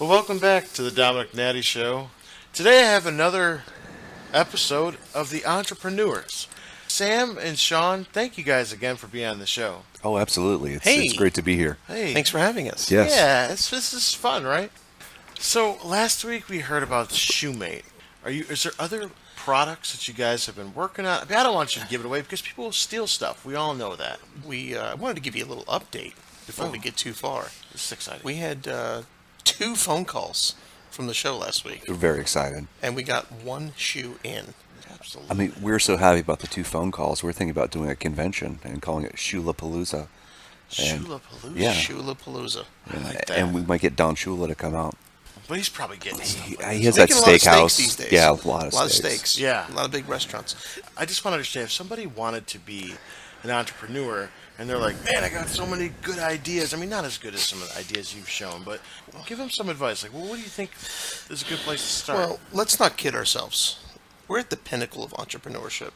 Well, welcome back to the Domenick Nati Show. Today I have another episode of The Entrepreneurs. Sam and Sean, thank you guys again for being on the show. Oh, absolutely. It's Hey, great to be here. Hey, thanks for having us. Yes. yeah, this is fun, right? So last week we heard about Shoemate. Is there other products that you guys have been working on? I mean, I don't want you to give it away because people will steal stuff. We all know that. We wanted to give you a little update before we get too far. This is exciting. We had two phone calls from the show last week, We're very excited. and we got one shoe in. Absolutely. I mean, we're so happy about the two phone calls. We're thinking about doing a convention and calling it Shulapalooza. And- Shulapalooza. Yeah. Shulapalooza. I like that. And we might get Don Shula to come out. But he's probably getting stuff. He, like he this. has that Making a lot of steaks steakhouse. these days. Yeah, a lot of steaks. Yeah. A lot of big restaurants. I just want to understand if somebody wanted to be an entrepreneur and they're like, man, I got so many good ideas. I mean, not as good as some of the ideas you've shown, but give them some advice. Like, well, what do you think is a good place to start? Well, let's not kid ourselves. We're at the pinnacle of entrepreneurship.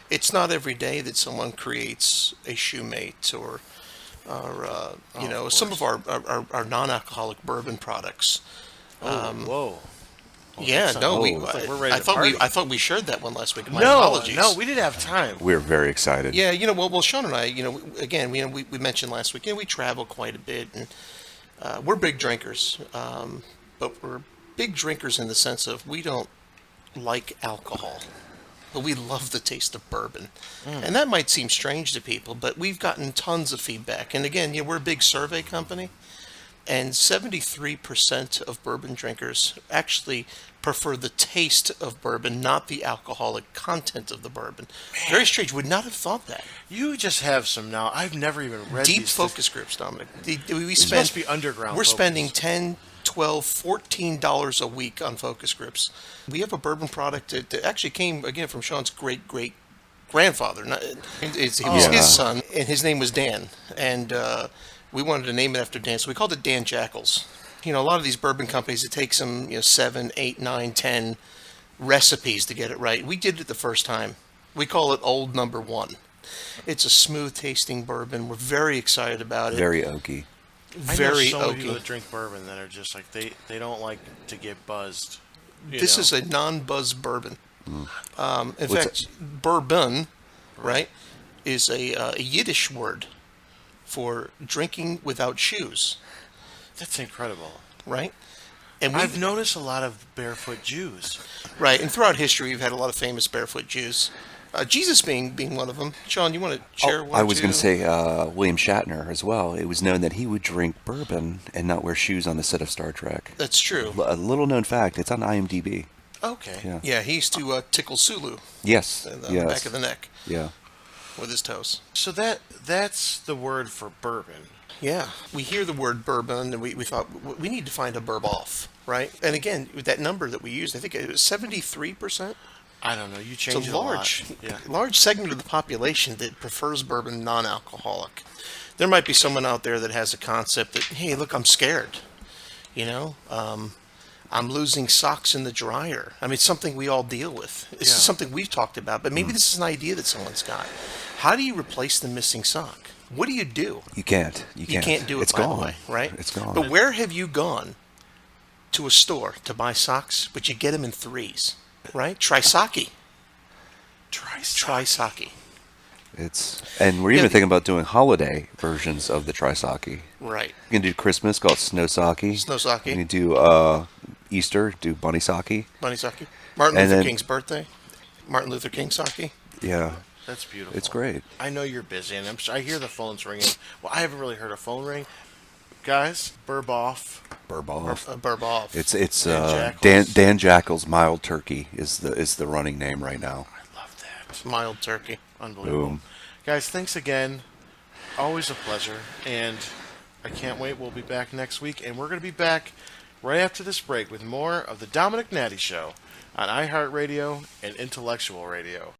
It's not every day that someone creates a shoemate or some of our non-alcoholic bourbon products. Whoa. Yeah, that's no, not- we. it's like we're ready I to thought party. I thought we shared that one last week. My No, apologies. no, we didn't have time. We're very excited. Yeah, well, Sean and I, again, we mentioned last week, we travel quite a bit, and we're big drinkers, but we're big drinkers in the sense of we don't like alcohol, but we love the taste of bourbon, and that might seem strange to people, but we've gotten tons of feedback, and again, we're a big survey company. And 73% of bourbon drinkers actually prefer the taste of bourbon, not the alcoholic content of the bourbon. Very strange. Would not have thought that. You just have some now. I've never even read Deep these focus groups, Dominic. We These spend, must be underground we're focus. spending $10, $12, $14 a week on focus groups. We have a bourbon product that actually came, again, from Sean's great grandfather. It was his son, and his name was Dan. And we wanted to name it after Dan, so we called it Dan Jackel's. A lot of these bourbon companies, it takes them 7, 8, 9, 10 recipes to get it right. We did it the first time. We call it Old Number One. It's a smooth tasting bourbon. We're very excited about it. Very oaky. Very I know so many people oaky. that drink bourbon that are just like they don't like to get buzzed. This is a non-buzz bourbon. In What's fact, bourbon, right, is a Yiddish word for drinking without shoes, That's incredible. right? And I've noticed a lot of barefoot Jews. right, and throughout history, we've had a lot of famous barefoot Jews. Jesus being one of them. Sean, you want to share one? I was going to to say William Shatner as well. It was known that he would drink bourbon and not wear shoes on the set of Star Trek. That's true. A little known fact. It's on IMDb. Okay. Yeah. Yeah, he used to tickle Sulu Yes. in the Yes. back of the neck Yeah. with his toes. So that's the word for bourbon. Yeah, we hear the word bourbon, and we thought we need to find a burb off, right? And again, with that number that we used, I think it was 73%. I don't know. You It's change a it large, a lot. Yeah. large segment of the population that prefers bourbon non-alcoholic. There might be someone out there that has a concept that, hey, look, I'm scared. I'm losing socks in the dryer. I mean, it's something we all deal with. This Yeah. is something we've talked about, but maybe this is an idea that someone's got. How do you replace the missing sock? What do you do? You can't. You You can't do it, It's by gone. the way, right? It's gone. But where have you gone to a store to buy socks, but you get them in threes, right? Trisocky. Trisocky. And we're even Yeah. thinking about doing holiday versions of the Trisocky. Right. You can do Christmas, call it Snowsocky. Snowsocky. You can do Easter, do Bunny Socky. Bunny Socky. Martin And Luther then- King's birthday. Martin Luther King Socky. Yeah, That's beautiful. it's great. I know you're busy, and I hear the phones ringing. Well, I haven't really heard a phone ring. Guys, burb off. Burb off. Burb off. It's Dan Dan Jackel's Mild Turkey is the running name right now. I love that. Mild turkey. Unbelievable. Boom. Guys, thanks again. Always a pleasure, and I can't wait. We'll be back next week, and we're going to be back right after this break with more of the Domenick Nati Show on iHeartRadio and Intellectual Radio.